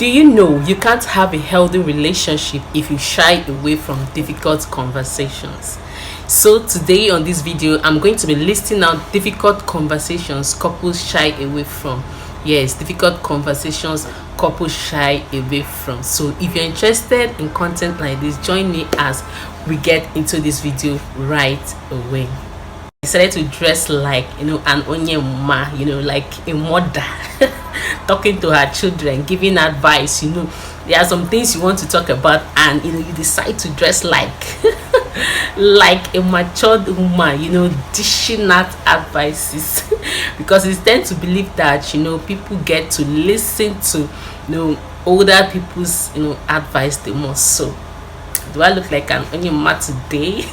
Do you know you can't have a healthy relationship if you shy away from difficult conversations? So today on this video, I'm going to be listing out difficult conversations couples shy away from. Yes, difficult conversations couples shy away from. So if you're interested in content like this, join me as we get into this video right away. Decided to dress like an onyema, like a mother talking to her children, giving advice. There are some things you want to talk about, and you decide to dress like like a matured woman, dishing out advices because it's tend to believe that people get to listen to older people's advice the most. So do I look like an onyema today?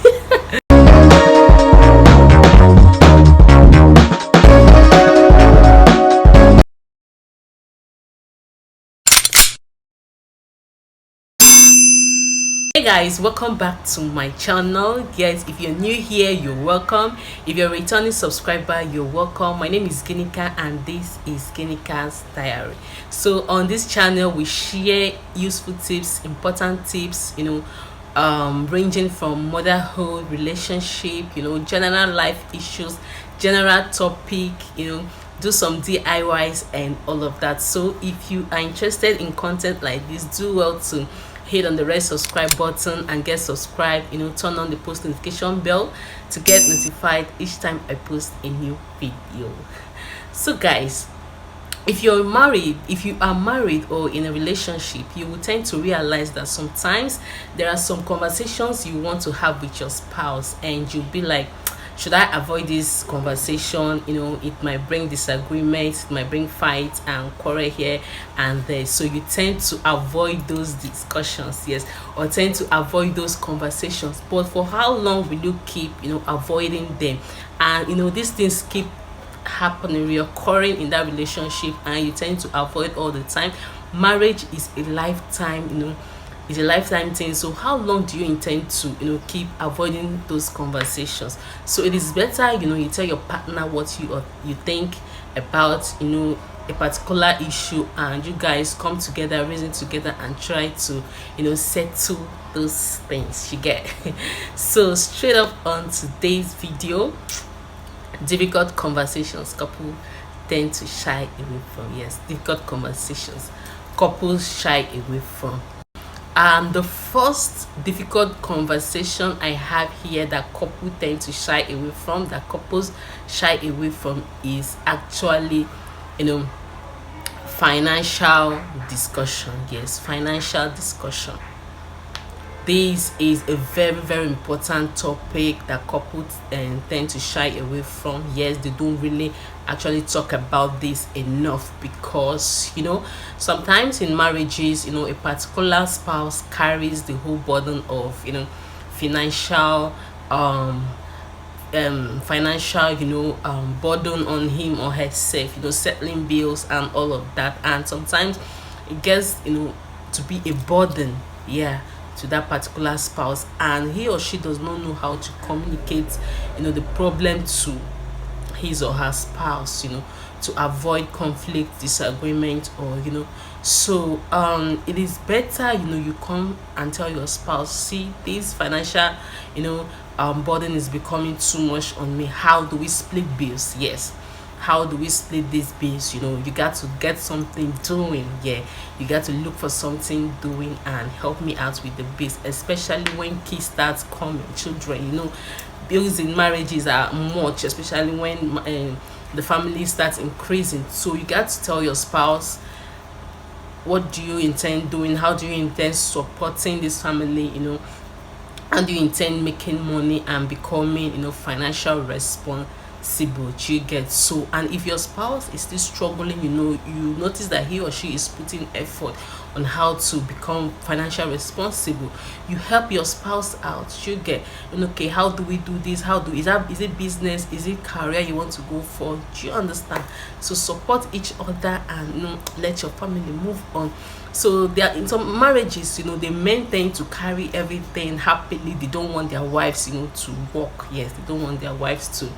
Hey guys, welcome back to my channel. Yes, if you're new here, you're welcome. If you're a returning subscriber, you're welcome. My name is Ginika and this is Ginika's Diary. So on this channel we share useful tips, important tips, ranging from motherhood, relationship, general life issues, general topic, do some DIYs and all of that. So if you are interested in content like this, do well to hit on the red subscribe button and get subscribed. Turn on the post notification bell to get notified each time I post a new video. So guys, if you are married or in a relationship, you will tend to realize that sometimes there are some conversations you want to have with your spouse and you'll be like, should I avoid this conversation? It might bring disagreements, it might bring fights and quarrel here and there. So you tend to avoid those discussions, yes, or tend to avoid those conversations. But for how long will you keep avoiding them? And these things keep happening, reoccurring in that relationship, and you tend to avoid all the time. Marriage is a lifetime, it's a lifetime thing. So how long do you intend to keep avoiding those conversations? So it is better you tell your partner what you think about a particular issue, and you guys come together, reason together, and try to settle those things. You get so straight up on today's video, difficult conversations couple tend to shy away from. Yes, difficult conversations couples shy away from. The first difficult conversation I have here that couples tend to shy away from, is actually financial discussion. Yes, financial discussion. This is a very, very important topic that couples tend to shy away from. Yes, they don't really actually talk about this enough because sometimes in marriages a particular spouse carries the whole burden of financial burden on him or herself, settling bills and all of that, and sometimes it gets to be a burden, yeah, to that particular spouse, and he or she does not know how to communicate the problem to his or her spouse, to avoid conflict, disagreement, or so it is better you come and tell your spouse, see, this financial burden is becoming too much on me. How do we split bills? Yes, how do we split these bills? You got to get something doing. Yeah, you got to look for something doing and help me out with the bills, especially when kids start coming, children. Bills in marriages are much, especially when the family starts increasing. So you got to tell your spouse, what do you intend doing? How do you intend supporting this family? How do you intend making money and becoming financial responsible? You get so. And if your spouse is still struggling, you notice that he or she is putting effort on how to become financially responsible, you help your spouse out. You get okay, how do we do this? Is it business, is it career you want to go for? Do you understand? So support each other and let your family move on. So there are in some marriages, the men tend to carry everything happily. They don't want their wives to work. Yes, they don't want their wives to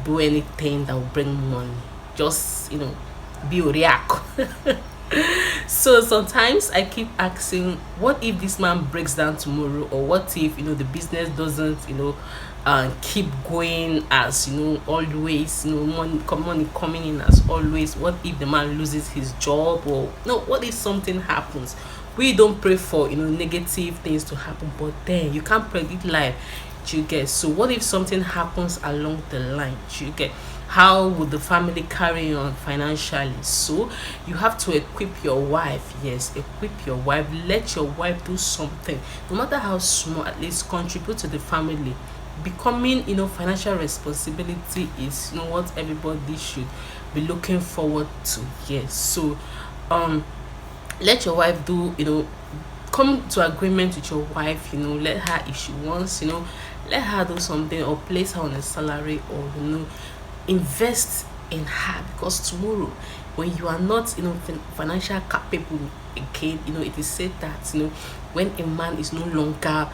do anything that will bring money. Just be a react. So sometimes I keep asking, what if this man breaks down tomorrow, or what if the business doesn't keep going as always, money coming in as always. What if the man loses his job, or no, what if something happens? We don't pray for negative things to happen, but then you can't predict life. Do you get? So what if something happens along the line? Do you get? How would the family carry on financially? So you have to equip your wife. Yes, equip your wife. Let your wife do something, no matter how small, at least contribute to the family. Becoming financial responsibility is what everybody should be looking forward to. Yes. So let your wife do, come to agreement with your wife. Let her, if she wants, let her do something, or place her on a salary, or invest in her, because tomorrow when you are not financial capable again, it is said that when a man is no longer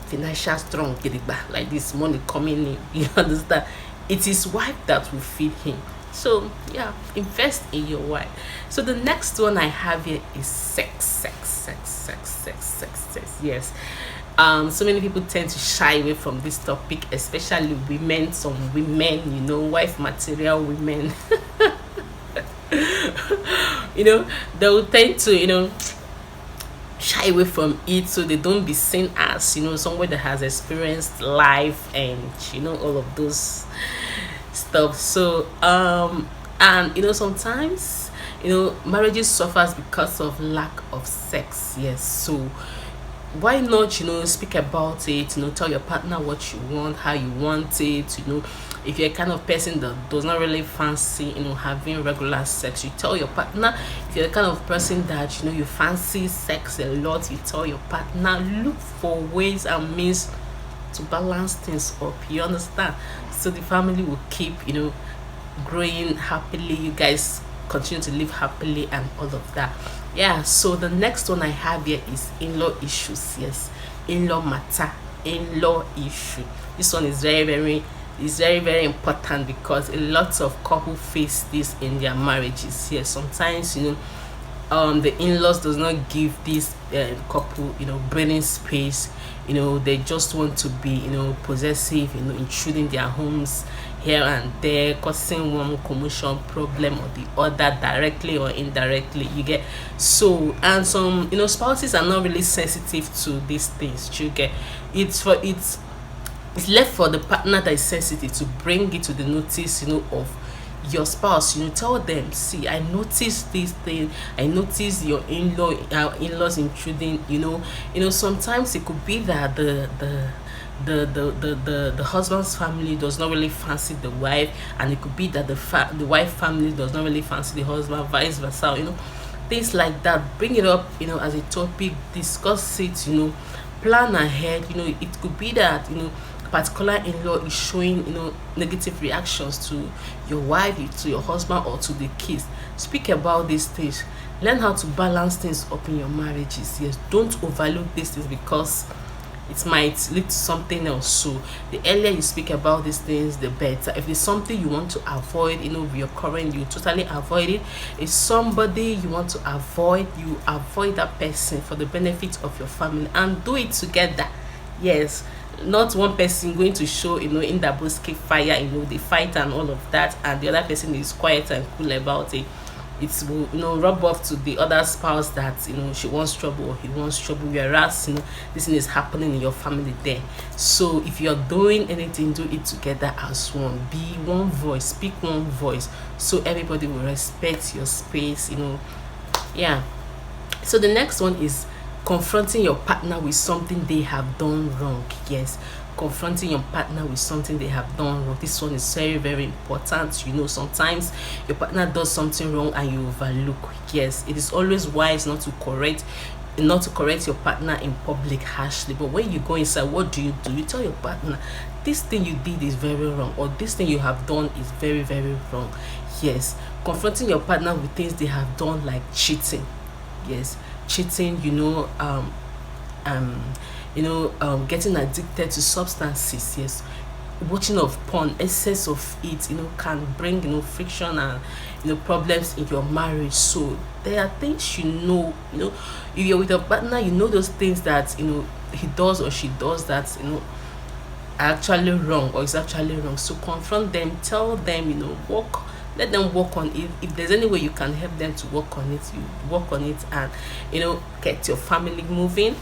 financial strong, like this money coming in, you understand, it is wife that will feed him. So yeah, invest in your wife. So the next one I have here is sex. Yes. So many people tend to shy away from this topic, especially women. Some women, wife material women, they will tend to shy away from it, so they don't be seen as someone that has experienced life, and all of those stuff. So and sometimes marriages suffers because of lack of sex. Yes. So why not speak about it, tell your partner what you want, how you want it. If you're a kind of person that does not really fancy having regular sex, you tell your partner. If you're the kind of person that you fancy sex a lot, you tell your partner. Look for ways and means to balance things up, you understand, so the family will keep growing happily. You guys continue to live happily and all of that. Yeah. So the next one I have here is in-law issues. Yes, in-law matter, in-law issue. This one is very important, because a lot of couple face this in their marriages. Yes, sometimes the in-laws does not give this couple breathing space. They just want to be possessive, intruding their homes here and there, causing one commotion problem or the other, directly or indirectly. You get? So, and some spouses are not really sensitive to these things. You get? It's left for the partner that is sensitive to bring it to the notice of your spouse. Tell them, see, I noticed this thing, I noticed your in-laws intruding. Sometimes it could be that the husband's family does not really fancy the wife, and it could be that the wife family does not really fancy the husband, vice versa. Things like that. Bring it up as a topic, discuss it, plan ahead. It could be that particular in-law is showing negative reactions to your wife, to your husband, or to the kids. Speak about these things. Learn how to balance things up in your marriages. Yes, don't overlook these things, because it might lead to something else. So the earlier you speak about these things, the better. If it's something you want to avoid with your current, you totally avoid it. If somebody you want to avoid, you avoid that person for the benefit of your family, and do it together. Yes, not one person going to show in the bosque fire, the fight and all of that, and the other person is quiet and cool about it. It will rub off to the other spouse that she wants trouble or he wants trouble, whereas this thing is happening in your family there. So if you're doing anything, do it together as one. Be one voice, speak one voice, so everybody will respect your space. Yeah. So the next one is confronting your partner with something they have done wrong. Yes, confronting your partner with something they have done wrong. This one is very important. Sometimes your partner does something wrong and you overlook. Yes, it is always wise not to correct your partner in public harshly, but when you go inside, what do? You tell your partner, this thing you did is very wrong, or this thing you have done is very wrong. Yes, confronting your partner with things they have done, like cheating. Yes, cheating, getting addicted to substances. Yes, watching of porn, excess of it, can bring, friction and, problems in your marriage. So there are things, if you're with a partner, those things that, he does or she does that, are actually wrong or is actually wrong. So confront them, tell them, work, let them work on it. If there's any way you can help them to work on it, you work on it, and, get your family moving.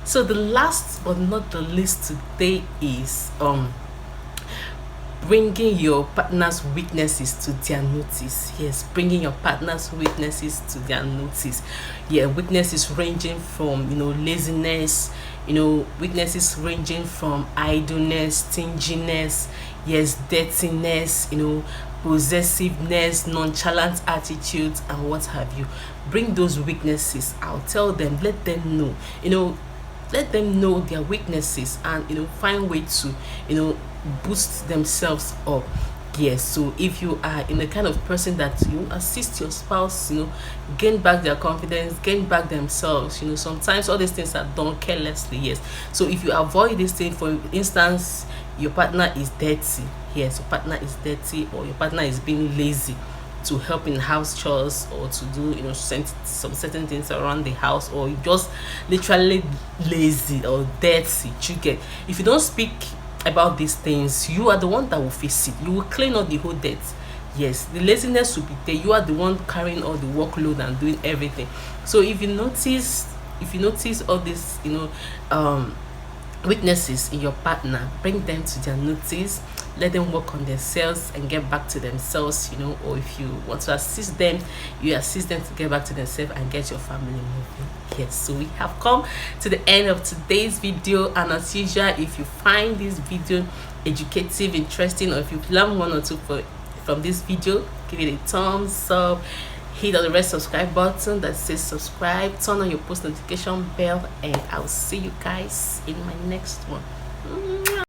So the last but not the least today is bringing your partner's weaknesses to their notice. Yes, bringing your partner's weaknesses to their notice. Yeah, weaknesses ranging from, laziness, weaknesses ranging from idleness, stinginess, yes, dirtiness, possessiveness, nonchalant attitudes, and what have you. Bring those weaknesses out. Tell them, let them know, let them know their weaknesses, and, find way to, boost themselves up. Yes, so if you are in the kind of person that you assist your spouse, gain back their confidence, gain back themselves, sometimes all these things are done carelessly. Yes, so if you avoid this thing, for instance, your partner is dirty, yes, your partner is dirty, or your partner is being lazy to help in house chores, or to do, some certain things around the house, or you just literally lazy or dirty, you get, if you don't speak about these things, you are the one that will face it. You will clean up the whole dirt. Yes, the laziness will be there. You are the one carrying all the workload and doing everything. So if you notice all these, weaknesses in your partner, bring them to their notice. Let them work on themselves and get back to themselves, or if you want to assist them, you assist them to get back to themselves and get your family moving. Yes, so we have come to the end of today's video, and as usual, if you find this video educative, interesting, or if you learn one or two from this video, give it a thumbs up, hit on the red subscribe button that says subscribe, turn on your post notification bell, and I'll see you guys in my next one.